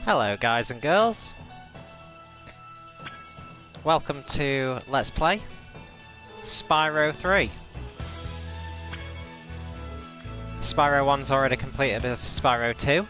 Hello guys and girls, welcome to Let's Play Spyro 3. Spyro 1's already completed as Spyro 2.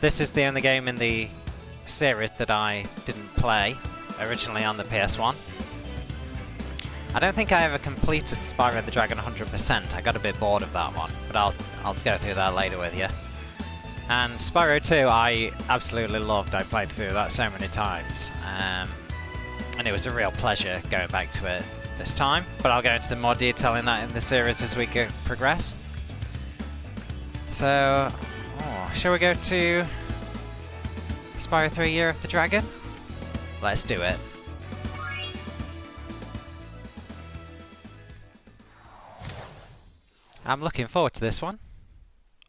This is the only game in the series that I didn't play, originally on the PS1. I don't think I ever completed Spyro the Dragon 100%, I got a bit bored of that one, but I'll go through that later with you. And Spyro 2 I absolutely loved, I played through that so many times. And it was a real pleasure going back to it this time, but I'll go into more detail in that in the series as we progress. So, shall we go to Spyro 3 Year of the Dragon? Let's do it. I'm looking forward to this one.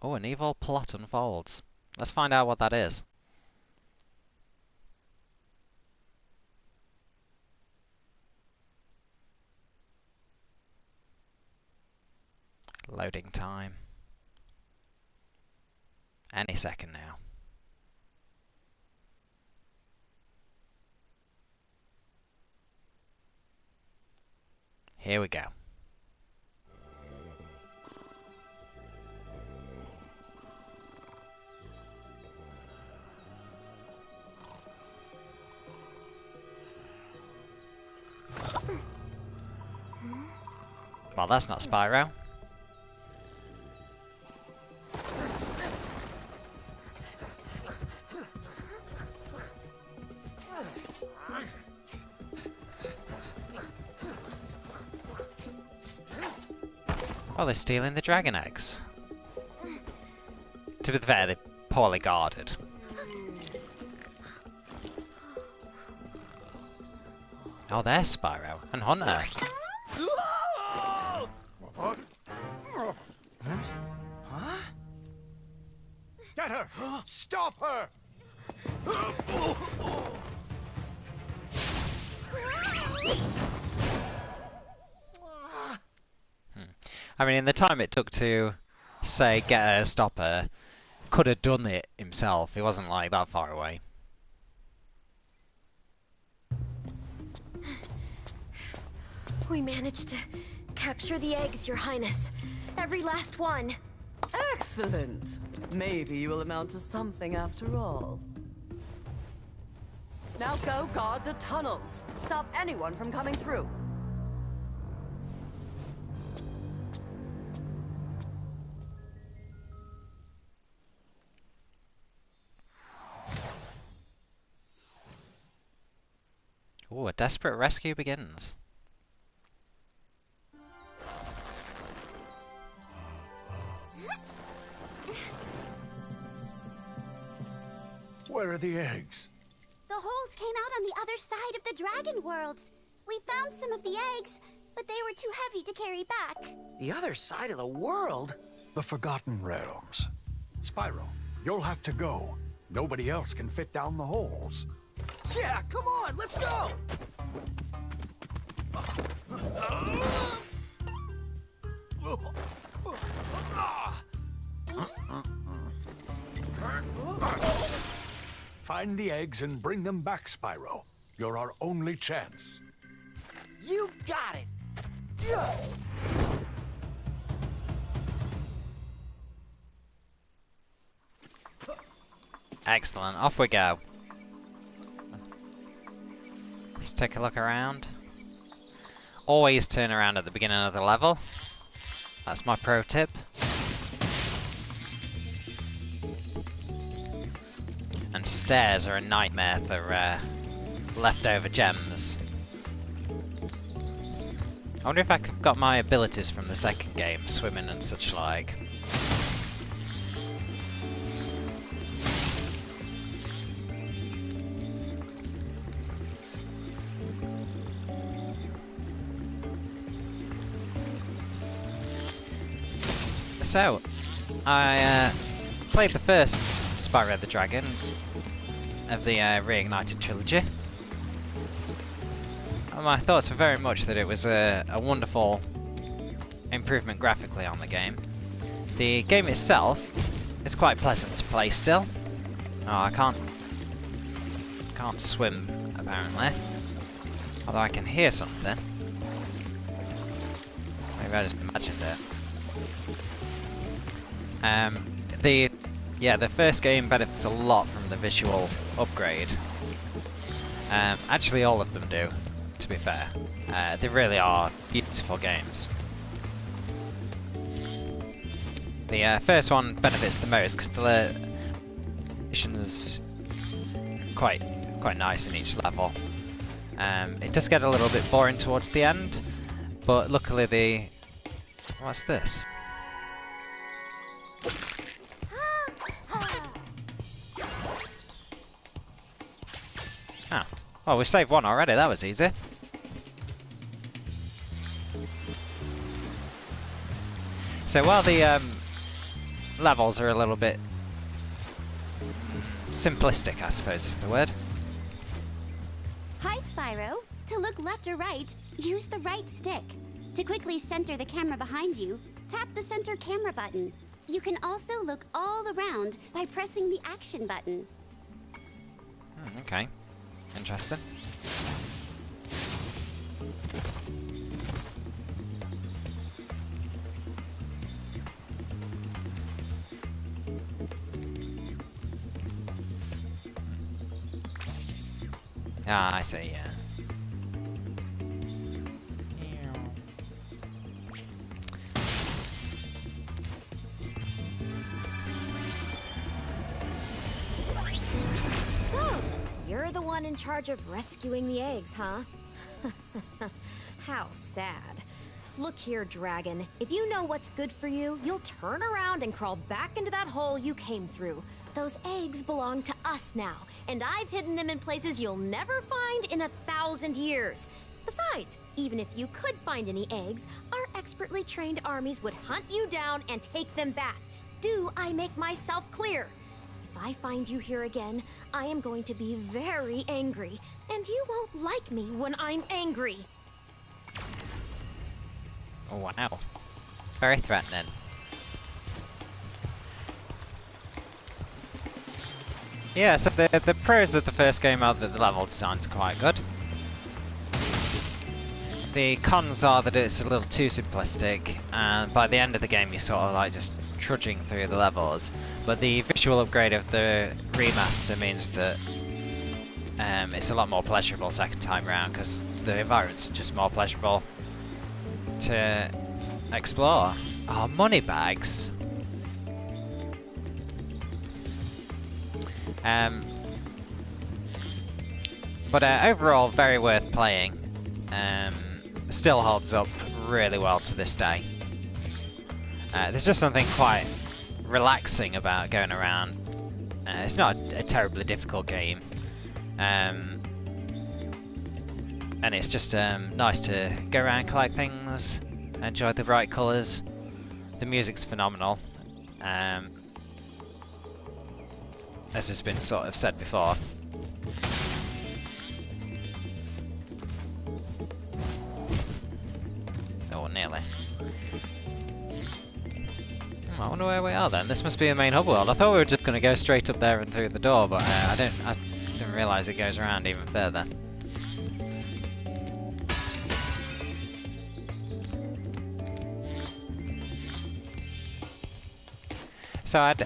Oh, an evil plot unfolds. Let's find out what that is. Loading time. Any second now. Here we go. Well, that's not Spyro. Oh, they're stealing the dragon eggs. To be fair, they're poorly guarded. Oh, there's Spyro and Hunter. Huh? Get her! Stop her! I mean, in the time it took to say get her, stop her, could have done it himself. He wasn't like that far away. We managed to capture the eggs, Your Highness. Every last one. Excellent! Maybe you will amount to something after all. Now go guard the tunnels. Stop anyone from coming through. Ooh, a desperate rescue begins. Where are the eggs? The holes came out on the other side of the dragon worlds. We found some of the eggs, but they were too heavy to carry back. The other side of the world? The Forgotten Realms. Spyro, you'll have to go. Nobody else can fit down the holes. Yeah, come on, let's go! Find the eggs and bring them back, Spyro. You're our only chance. You got it! Excellent, off we go. Let's take a look around. Always turn around at the beginning of the level. That's my pro tip. And stairs are a nightmare for leftover gems. I wonder if I've got my abilities from the second game, swimming and such like. So, I played the first Spyro the Dragon of the Reignited Trilogy. And my thoughts were very much that it was a wonderful improvement graphically on the game. The game itself is quite pleasant to play still. Oh, I can't swim, apparently. Although I can hear something. Maybe I just imagined it. The first game benefits a lot from the visual upgrade. Actually, all of them do, to be fair. They really are beautiful games. The first one benefits the most because the mission's quite nice in each level. It does get a little bit boring towards the end, but luckily what's this? Oh, well, we've saved one already. That was easy. So while the levels are a little bit simplistic, I suppose is the word. Hi, Spyro. To look left or right, use the right stick. To quickly center the camera behind you, tap the center camera button. You can also look all around by pressing the action button. Okay. Interesting. Ah, I see, yeah. So, you're the one in charge of rescuing the eggs, huh? How sad. Look here, Dragon. If you know what's good for you, you'll turn around and crawl back into that hole you came through. Those eggs belong to us now, and I've hidden them in places you'll never find in 1,000 years. Besides, even if you could find any eggs, our expertly trained armies would hunt you down and take them back. Do I make myself clear? If I find you here again, I am going to be very angry, and you won't like me when I'm angry. Oh, wow. Very threatening. Yeah, so the pros of the first game are that the level design's quite good. The cons are that it's a little too simplistic, and by the end of the game you're sort of like just trudging through the levels. But the visual upgrade of the remaster means that it's a lot more pleasurable second time round, because the environments are just more pleasurable to explore. Oh, money bags. But overall, very worth playing. Still holds up really well to this day. There's just something quite relaxing about going around. It's not a terribly difficult game. And it's just nice to go around, collect things, enjoy the bright colours. The music's phenomenal. As has been sort of said before. Oh, nearly. I wonder where we are then. This must be the main hub world. I thought we were just going to go straight up there and through the door, but I didn't realise it goes around even further. So I'd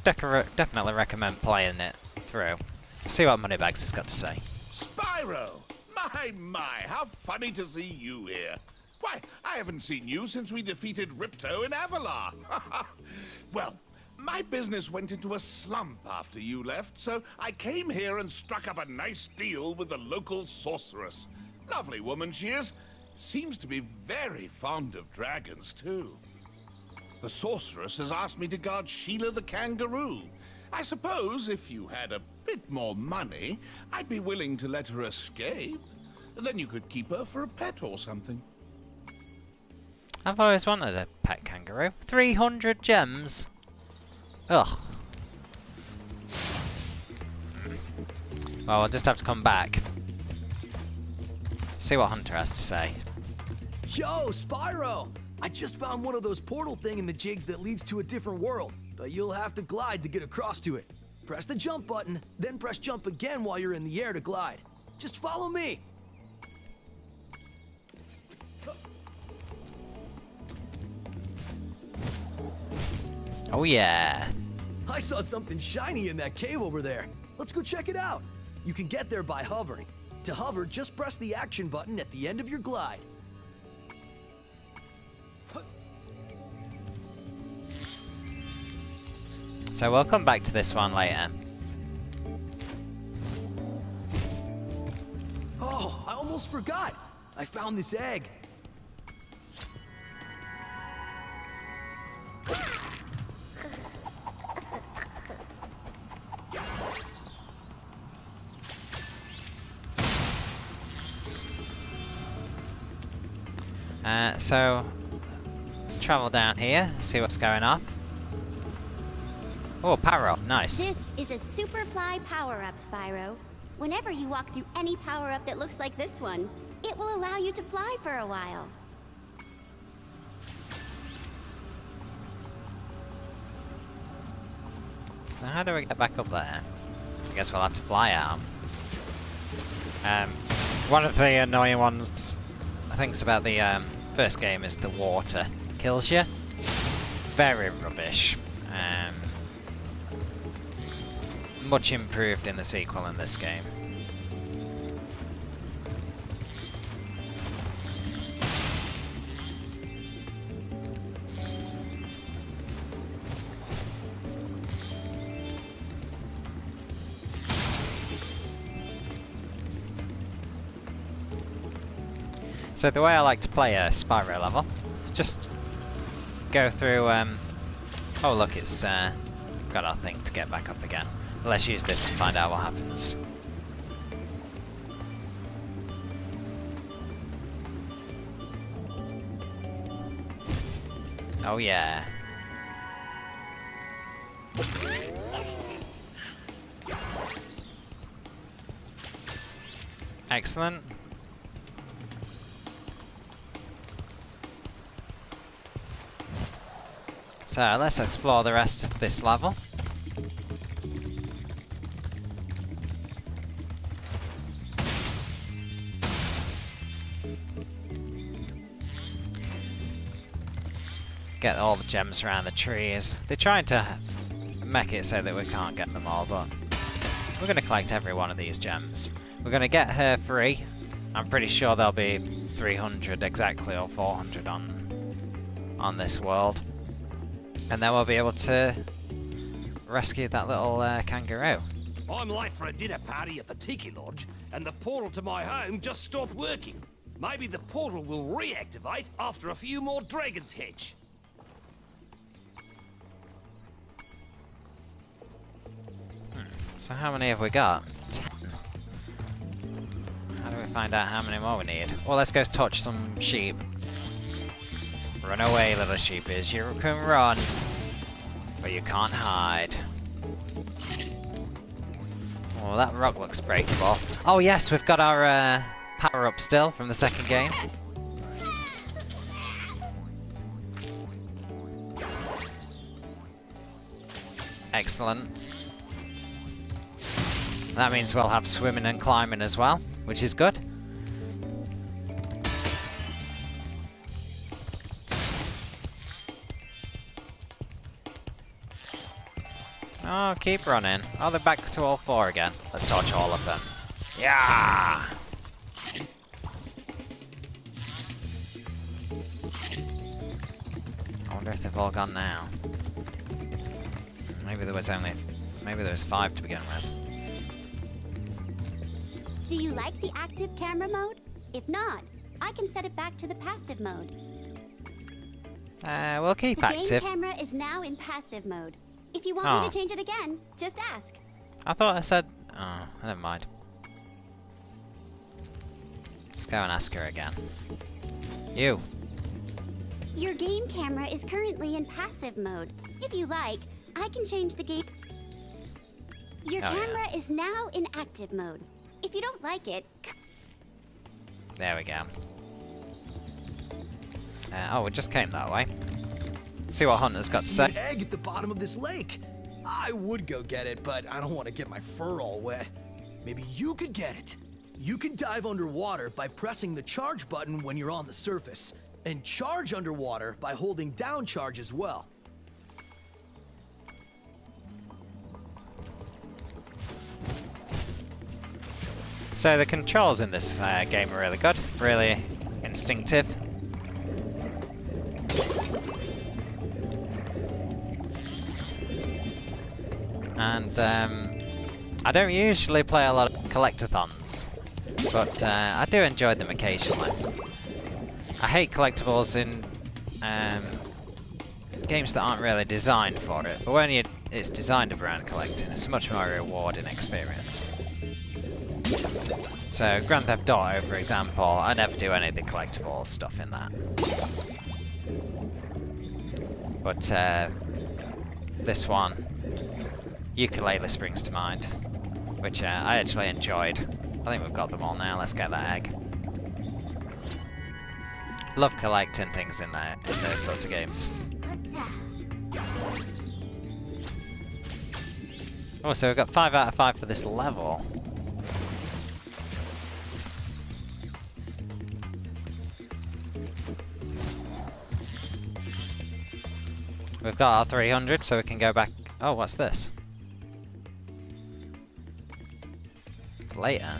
definitely recommend playing it through. See what Moneybags has got to say. Spyro! My, how funny to see you here. Why, I haven't seen you since we defeated Ripto in Avalar. Well, my business went into a slump after you left, so I came here and struck up a nice deal with the local sorceress. Lovely woman she is. Seems to be very fond of dragons, too. The sorceress has asked me to guard Sheila the kangaroo. I suppose if you had a bit more money, I'd be willing to let her escape. Then you could keep her for a pet or something. I've always wanted a pet kangaroo. 300 gems? Ugh. Well, I'll just have to come back. See what Hunter has to say. Yo, Spyro! I just found one of those portal thing in the jigs that leads to a different world, but you'll have to glide to get across to it. Press the jump button, then press jump again while you're in the air to glide. Just follow me. Oh yeah. I saw something shiny in that cave over there. Let's go check it out. You can get there by hovering. To hover, just press the action button at the end of your glide. So we'll come back to this one later. Oh, I almost forgot. I found this egg. So let's travel down here, see what's going on. Oh, power up, nice. This is a Superfly power-up, Spyro. Whenever you walk through any power-up that looks like this one, it will allow you to fly for a while. So how do we get back up there? I guess we'll have to fly out. One of the annoying ones I think about the first game is the water kills you. Very rubbish. Much improved in the sequel in this game. So the way I like to play a Spyro level is just go through. Oh look, it's got our thing to get back up again. Let's use this and find out what happens. Oh yeah. Excellent. So let's explore the rest of this level. Get all the gems around the trees. They're trying to make it so that we can't get them all, but we're going to collect every one of these gems. We're going to get her free. I'm pretty sure there'll be 300 exactly, or 400 on this world. And then we'll be able to rescue that little kangaroo. I'm late for a dinner party at the Tiki Lodge, and the portal to my home just stopped working. Maybe the portal will reactivate after a few more dragons hatch. So how many have we got? 10. How do we find out how many more we need? Well, let's go touch some sheep. Run away, little sheepies. You can run, but you can't hide. Oh, that rock looks breakable. Oh yes, we've got our power-up still from the second game. Excellent. That means we'll have swimming and climbing as well, which is good. Oh, keep running. Oh, they're back to all 4 again. Let's torch all of them. Yeah! I wonder if they've all gone now. Maybe there was 5 to begin with. Do you like the active camera mode? If not, I can set it back to the passive mode. We'll keep The active. game camera is now in passive mode. If you want me to change it again, just ask. I thought I said... Oh, never mind. Let's go and ask her again. You. Your game camera is currently in passive mode. If you like, I can change the game. Your camera is now in active mode. If you don't like it... There we go. Oh, we just came that way. See what Hunter's got to say. An egg at the bottom of this lake. I would go get it, but I don't want to get my fur all wet. Maybe you could get it. You can dive underwater by pressing the charge button when you're on the surface, and charge underwater by holding down charge as well. So the controls in this game are really good, really instinctive. And I don't usually play a lot of collectathons, but I do enjoy them occasionally. I hate collectibles in games that aren't really designed for it, but when it's designed around collecting, it's a much more rewarding experience. So Grand Theft Auto, for example, I never do any of the collectible stuff in that. But this one, Ukulele springs to mind, which I actually enjoyed. I think we've got them all now. Let's get that egg. Love collecting things in those sorts of games. Oh, so we've got 5 out of 5 for this level. We've got our 300, so we can go back. Oh, what's this? Later.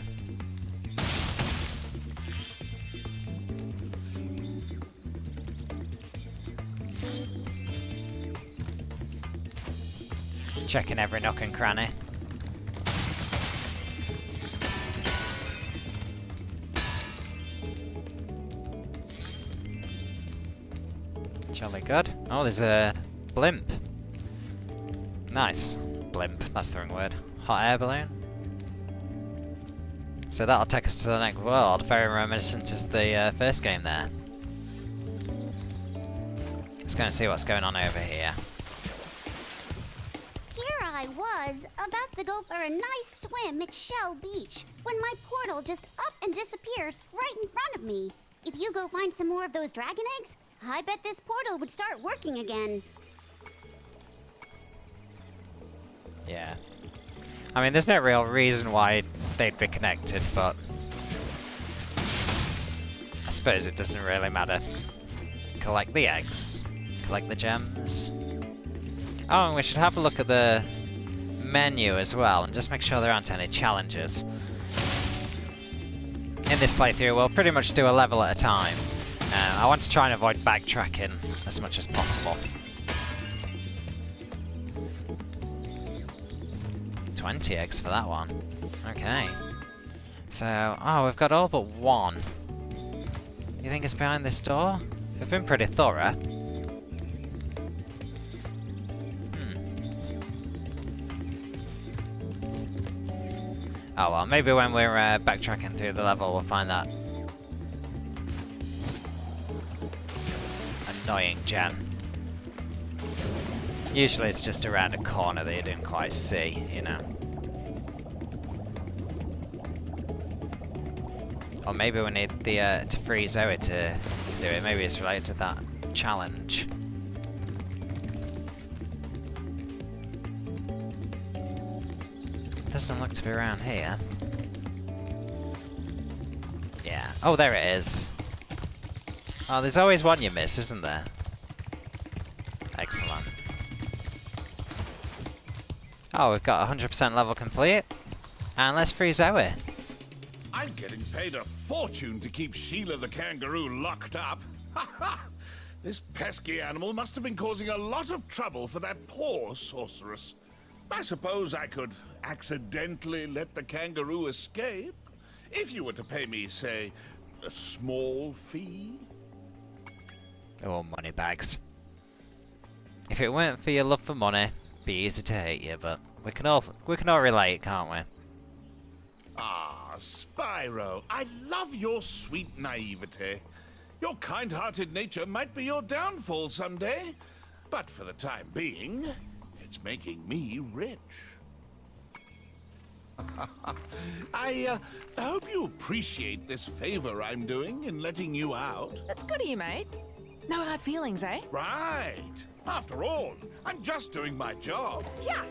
Checking every nook and cranny. Jolly good. Oh, there's a blimp. Nice. Blimp, that's the wrong word. Hot air balloon. So that'll take us to the next world, very reminiscent of the first game there. Let's go and see what's going on over here. Here I was, about to go for a nice swim at Shell Beach, when my portal just up and disappears right in front of me. If you go find some more of those dragon eggs, I bet this portal would start working again. Yeah. I mean, there's no real reason why they'd be connected, but I suppose it doesn't really matter. Collect the eggs. Collect the gems. Oh, and we should have a look at the menu as well, and just make sure there aren't any challenges. In this playthrough, we'll pretty much do a level at a time. I want to try and avoid backtracking as much as possible. 20 eggs for that one. Okay. So, oh, we've got all but one. You think it's behind this door? We've been pretty thorough. Oh well, maybe when we're backtracking through the level, we'll find that annoying gem. Usually it's just around a corner that you didn't quite see, you know. Or maybe we need the to free Zoe to do it. Maybe it's related to that challenge. Doesn't look to be around here. Yeah. Oh, there it is. Oh, there's always one you miss, isn't there? Excellent. Oh, we've got 100% level complete. And let's free Zoe. I'm getting paid a fortune to keep Sheila the kangaroo locked up. Ha ha! This pesky animal must have been causing a lot of trouble for that poor sorceress. I suppose I could accidentally let the kangaroo escape, if you were to pay me, say, a small fee. Oh, money bags. If it weren't for your love for money, it'd be easy to hate you, but we can all relate, can't we? Ah, Spyro, I love your sweet naivete. Your kind-hearted nature might be your downfall someday, but for the time being, it's making me rich. I hope you appreciate this favor I'm doing in letting you out. That's good of you, mate. No hard feelings, eh? Right. After all, I'm just doing my job. Yeah.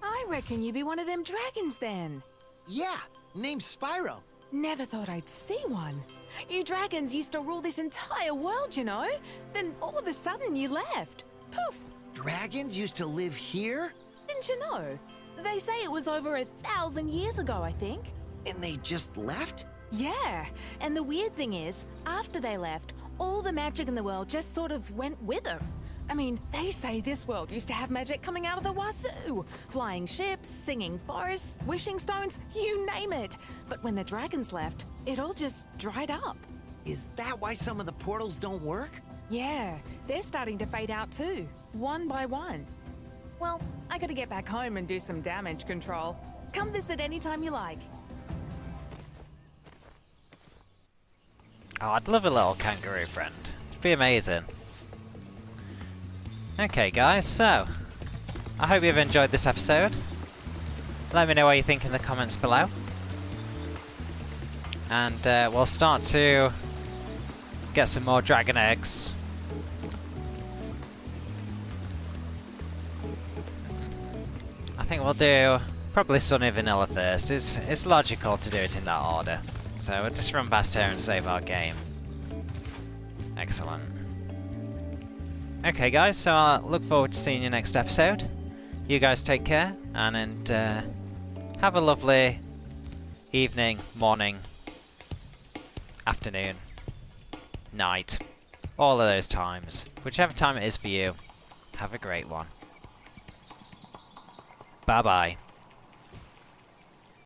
I reckon you be one of them dragons then. Yeah, name's Spyro. Never thought I'd see one. You dragons used to rule this entire world, you know? Then all of a sudden you left. Poof! Dragons used to live here? Didn't you know? They say it was over 1,000 years ago, I think. And they just left? Yeah, and the weird thing is, after they left, all the magic in the world just sort of went with them. I mean, they say this world used to have magic coming out of the wazoo. Flying ships, singing forests, wishing stones, you name it. But when the dragons left, it all just dried up. Is that why some of the portals don't work? Yeah, they're starting to fade out too, one by one. Well, I gotta get back home and do some damage control. Come visit anytime you like. Oh, I'd love a little kangaroo friend. It'd be amazing. Okay guys, so I hope you've enjoyed this episode. Let me know what you think in the comments below. And we'll start to get some more dragon eggs. I think we'll do probably Sunny Vanilla first. It's logical to do it in that order. So we'll just run past here and save our game. Excellent. Okay guys, so I look forward to seeing you next episode. You guys take care, and have a lovely evening, morning, afternoon, night, all of those times. Whichever time it is for you, have a great one. Bye bye.